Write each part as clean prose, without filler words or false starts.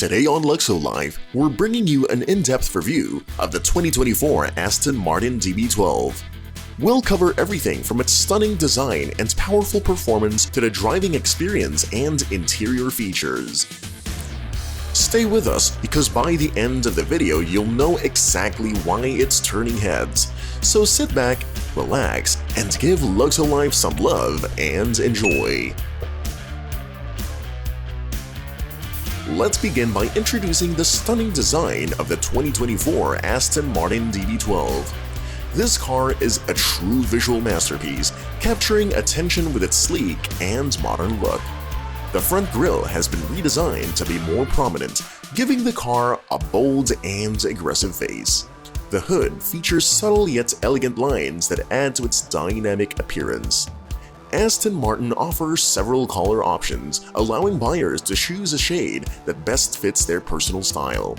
Today on Luxo-Life, we're bringing you an in-depth review of the 2024 Aston Martin DB12. We'll cover everything from its stunning design and powerful performance to the driving experience and interior features. Stay with us because by the end of the video you'll know exactly why it's turning heads. So sit back, relax, and give Luxo-Life some love and enjoy. Let's begin by introducing the stunning design of the 2024 Aston Martin DB12. This car is a true visual masterpiece, capturing attention with its sleek and modern look. The front grille has been redesigned to be more prominent, giving the car a bold and aggressive face. The hood features subtle yet elegant lines that add to its dynamic appearance. Aston Martin offers several color options, allowing buyers to choose a shade that best fits their personal style.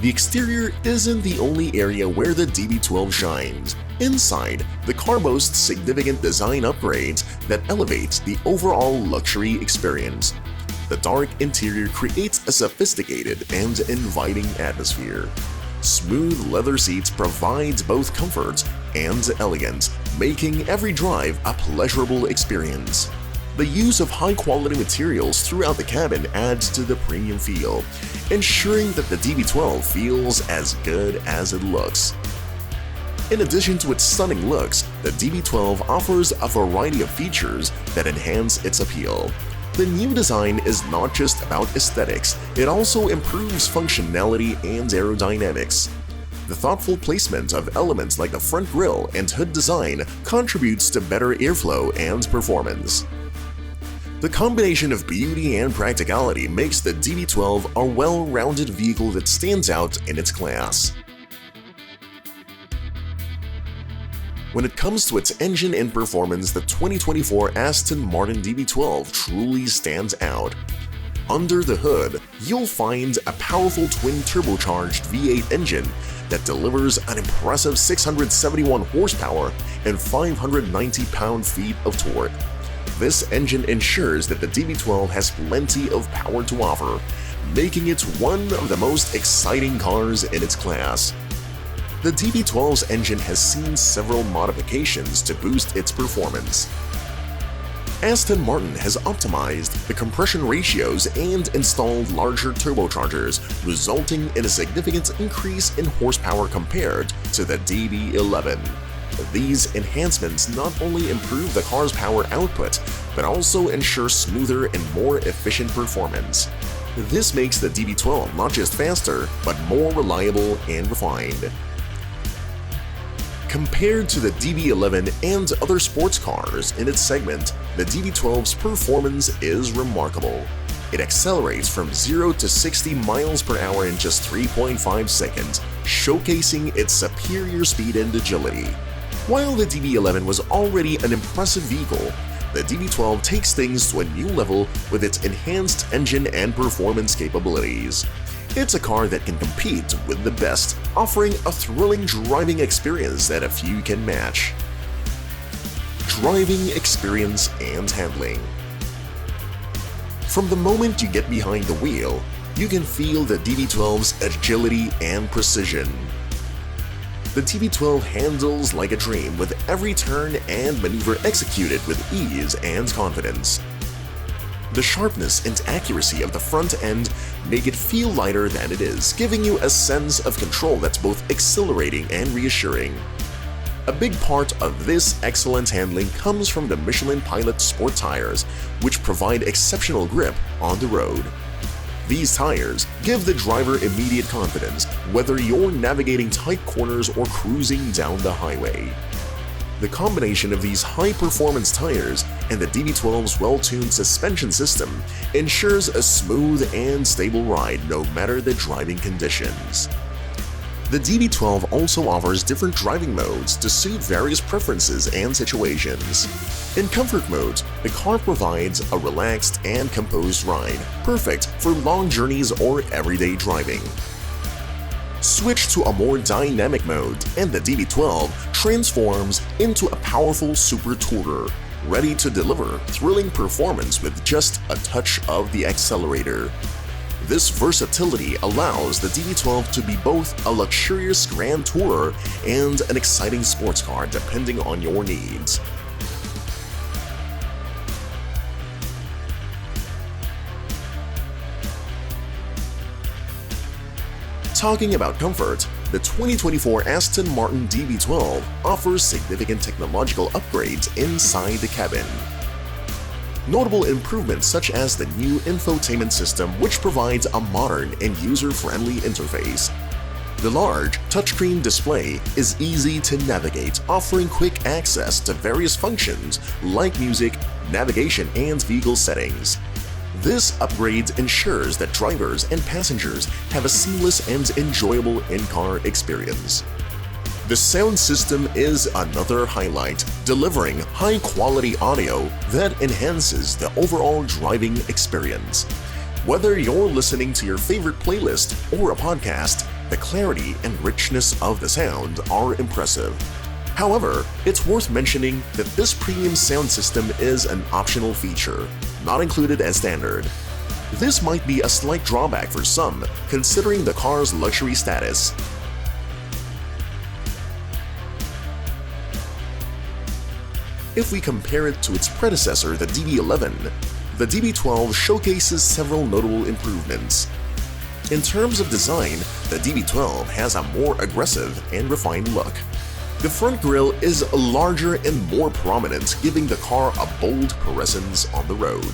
The exterior isn't the only area where the DB12 shines. Inside, the car boasts significant design upgrades that elevate the overall luxury experience. The dark interior creates a sophisticated and inviting atmosphere. Smooth leather seats provide both comfort and elegance, making every drive a pleasurable experience. The use of high-quality materials throughout the cabin adds to the premium feel, ensuring that the DB12 feels as good as it looks. In addition to its stunning looks, the DB12 offers a variety of features that enhance its appeal. The new design is not just about aesthetics, it also improves functionality and aerodynamics. The thoughtful placement of elements like the front grille and hood design contributes to better airflow and performance. The combination of beauty and practicality makes the DB12 a well-rounded vehicle that stands out in its class. When it comes to its engine and performance, the 2024 Aston Martin DB12 truly stands out. Under the hood, you'll find a powerful twin-turbocharged V8 engine that delivers an impressive 671 horsepower and 590 pound-feet of torque. This engine ensures that the DB12 has plenty of power to offer, making it one of the most exciting cars in its class. The DB12's engine has seen several modifications to boost its performance. Aston Martin has optimized the compression ratios and installed larger turbochargers, resulting in a significant increase in horsepower compared to the DB11. These enhancements not only improve the car's power output, but also ensure smoother and more efficient performance. This makes the DB12 not just faster, but more reliable and refined. Compared to the DB11 and other sports cars in its segment, the DB12's performance is remarkable. It accelerates from 0 to 60 miles per hour in just 3.5 seconds, showcasing its superior speed and agility. While the DB11 was already an impressive vehicle, the DB12 takes things to a new level with its enhanced engine and performance capabilities. It's a car that can compete with the best, offering a thrilling driving experience that a few can match. Driving experience and handling. From the moment you get behind the wheel, you can feel the DB12's agility and precision. The DB12 handles like a dream with every turn and maneuver executed with ease and confidence. The sharpness and accuracy of the front end make it feel lighter than it is, giving you a sense of control that's both exhilarating and reassuring. A big part of this excellent handling comes from the Michelin Pilot Sport tires, which provide exceptional grip on the road. These tires give the driver immediate confidence, whether you're navigating tight corners or cruising down the highway. The combination of these high-performance tires and the DB12's well-tuned suspension system ensures a smooth and stable ride no matter the driving conditions. The DB12 also offers different driving modes to suit various preferences and situations. In comfort mode, the car provides a relaxed and composed ride, perfect for long journeys or everyday driving. Switch to a more dynamic mode, and the DB12 transforms into a powerful super tourer, ready to deliver thrilling performance with just a touch of the accelerator. This versatility allows the DB12 to be both a luxurious grand tourer and an exciting sports car depending on your needs. Talking about comfort, the 2024 Aston Martin DB12 offers significant technological upgrades inside the cabin. Notable improvements such as the new infotainment system, which provides a modern and user-friendly interface. The large touchscreen display is easy to navigate, offering quick access to various functions like music, navigation, and vehicle settings. This upgrade ensures that drivers and passengers have a seamless and enjoyable in-car experience. The sound system is another highlight, delivering high-quality audio that enhances the overall driving experience. Whether you're listening to your favorite playlist or a podcast, the clarity and richness of the sound are impressive. However, it's worth mentioning that this premium sound system is an optional feature, not included as standard. This might be a slight drawback for some, considering the car's luxury status. If we compare it to its predecessor, the DB11, the DB12 showcases several notable improvements. In terms of design, the DB12 has a more aggressive and refined look. The front grille is larger and more prominent, giving the car a bold presence on the road.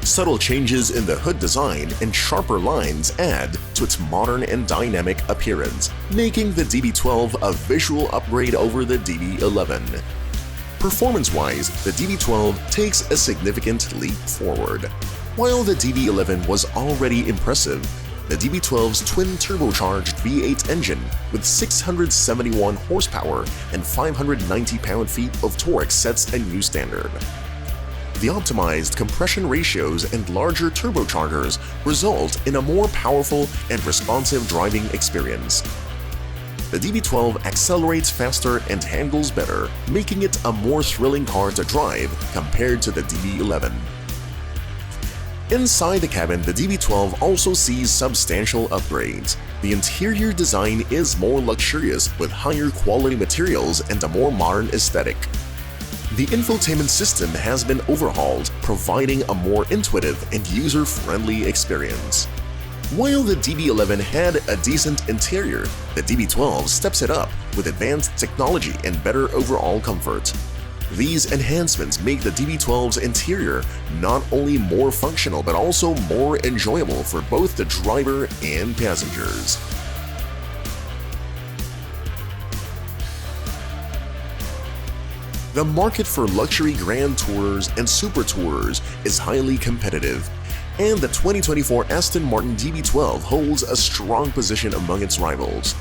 Subtle changes in the hood design and sharper lines add to its modern and dynamic appearance, making the DB12 a visual upgrade over the DB11. Performance-wise, the DB12 takes a significant leap forward. While the DB11 was already impressive, the DB12's twin-turbocharged V8 engine with 671 horsepower and 590 pound-feet of torque sets a new standard. The optimized compression ratios and larger turbochargers result in a more powerful and responsive driving experience. The DB12 accelerates faster and handles better, making it a more thrilling car to drive compared to the DB11. Inside the cabin, the DB12 also sees substantial upgrades. The interior design is more luxurious with higher quality materials and a more modern aesthetic. The infotainment system has been overhauled, providing a more intuitive and user-friendly experience. While the DB11 had a decent interior, the DB12 steps it up with advanced technology and better overall comfort. These enhancements make the DB12's interior not only more functional but also more enjoyable for both the driver and passengers. The market for luxury grand tourers and super tourers is highly competitive, and the 2024 Aston Martin DB12 holds a strong position among its rivals.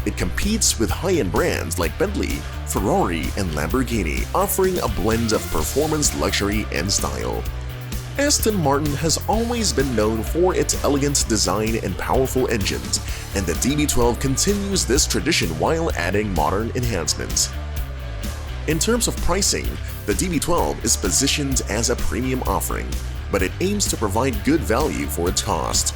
It competes with high-end brands like Bentley, Ferrari, and Lamborghini, offering a blend of performance, luxury, and style. Aston Martin has always been known for its elegant design and powerful engines, and the DB12 continues this tradition while adding modern enhancements. In terms of pricing, the DB12 is positioned as a premium offering, but it aims to provide good value for its cost.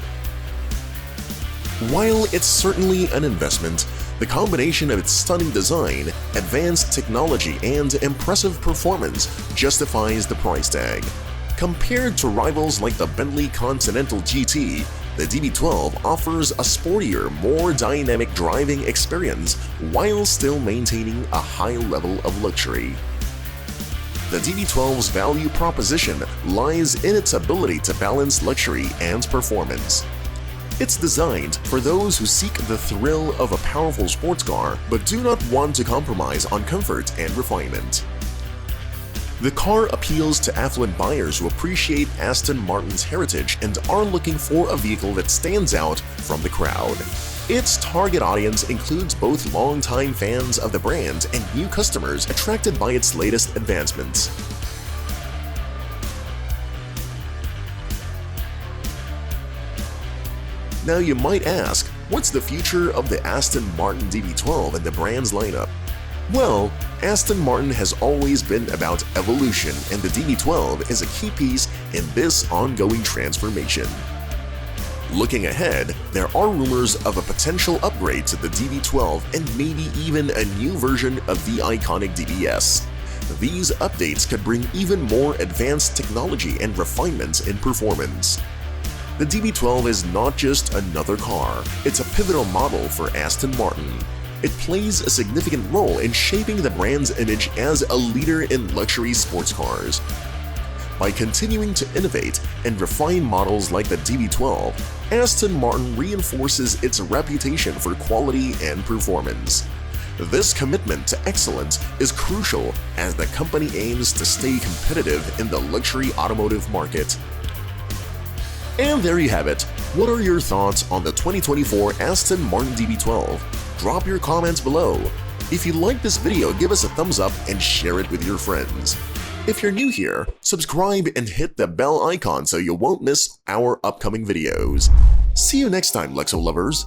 While it's certainly an investment, the combination of its stunning design, advanced technology, and impressive performance justifies the price tag. Compared to rivals like the Bentley Continental GT, the DB12 offers a sportier, more dynamic driving experience while still maintaining a high level of luxury. The DB12's value proposition lies in its ability to balance luxury and performance. It's designed for those who seek the thrill of a powerful sports car but do not want to compromise on comfort and refinement. The car appeals to affluent buyers who appreciate Aston Martin's heritage and are looking for a vehicle that stands out from the crowd. Its target audience includes both longtime fans of the brand and new customers attracted by its latest advancements. Now you might ask, what's the future of the Aston Martin DB12 and the brand's lineup? Well, Aston Martin has always been about evolution, and the DB12 is a key piece in this ongoing transformation. Looking ahead, there are rumors of a potential upgrade to the DB12 and maybe even a new version of the iconic DBS. These updates could bring even more advanced technology and refinements in performance. The DB12 is not just another car, it's a pivotal model for Aston Martin. It plays a significant role in shaping the brand's image as a leader in luxury sports cars. By continuing to innovate and refine models like the DB12, Aston Martin reinforces its reputation for quality and performance. This commitment to excellence is crucial as the company aims to stay competitive in the luxury automotive market. And there you have it. What are your thoughts on the 2024 Aston Martin DB12? Drop your comments below. If you like this video, give us a thumbs up and share it with your friends. If you're new here, subscribe and hit the bell icon so you won't miss our upcoming videos. See you next time, Luxo lovers.